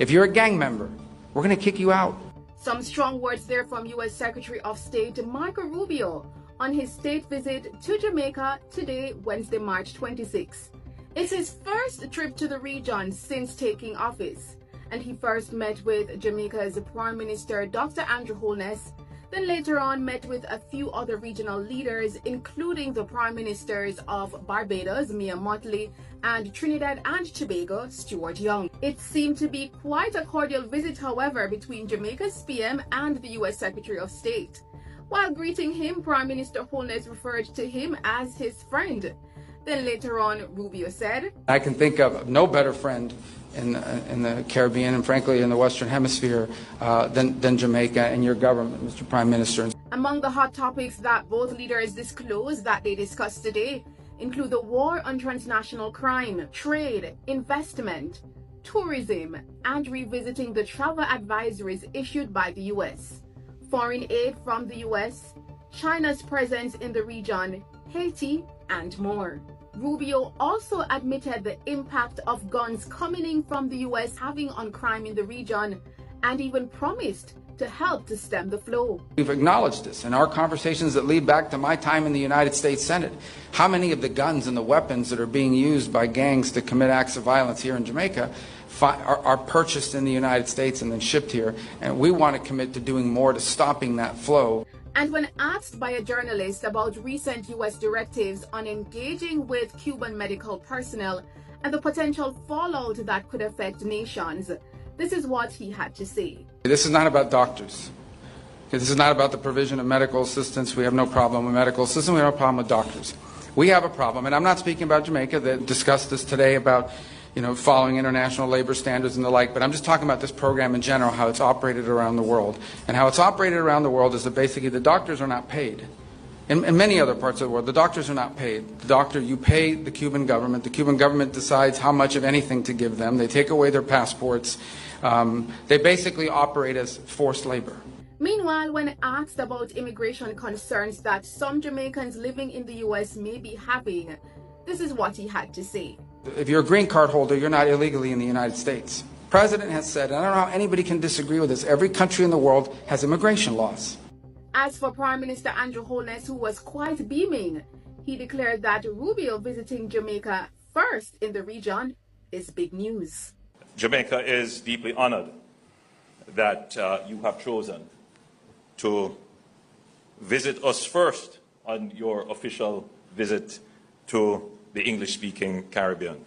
If you're a gang member, we're going to kick you out. Some strong words there from U.S. Secretary of State Marco Rubio on his state visit to Jamaica today, Wednesday, March 26. It's his first trip to the region since taking office, and he first met with Jamaica's Prime Minister Dr. Andrew Holness, then later on met with a few other regional leaders, including the Prime Ministers of Barbados, Mia Mottley, and Trinidad and Tobago, Stuart Young. It seemed to be quite a cordial visit, however, between Jamaica's PM and the U.S. Secretary of State. While greeting him, Prime Minister Holness referred to him as his friend. Then later on, Rubio said, I can think of no better friend in the Caribbean and frankly in the Western Hemisphere than Jamaica and your government, Mr. Prime Minister. Among the hot topics that both leaders disclosed that they discussed today include the war on transnational crime, trade, investment, tourism, and revisiting the travel advisories issued by the U.S., foreign aid from the U.S., China's presence in the region, Haiti, and more. Rubio also admitted the impact of guns coming in from the U.S. having on crime in the region, and even promised to help to stem the flow. We've acknowledged this in our conversations that lead back to my time in the United States Senate. How many of the guns and the weapons that are being used by gangs to commit acts of violence here in Jamaica are purchased in the United States and then shipped here? And we want to commit to doing more to stopping that flow. And when asked by a journalist about recent U.S. directives on engaging with Cuban medical personnel and the potential fallout that could affect nations, this is what he had to say. This is not about doctors. This is not about the provision of medical assistance. We have no problem with medical assistance. We have no problem with doctors. We have a problem, and I'm not speaking about Jamaica. They discussed this today about following international labor standards and the like, but I'm just talking about this program in general, how it's operated around the world. And how it's operated around the world is that basically the doctors are not paid. In many other parts of the world, the doctors are not paid. You pay the Cuban government. The Cuban government decides how much of anything to give them. They take away their passports. They basically operate as forced labor. Meanwhile, when asked about immigration concerns that some Jamaicans living in the U.S. may be having, this is what he had to say. If you're a green card holder, you're not illegally in the United States. The president has said, and I don't know how anybody can disagree with this, every country in the world has immigration laws. As for Prime Minister Andrew Holness, who was quite beaming, he declared that Rubio visiting Jamaica first in the region is big news. Jamaica is deeply honored that you have chosen to visit us first on your official visit to the English-speaking Caribbean.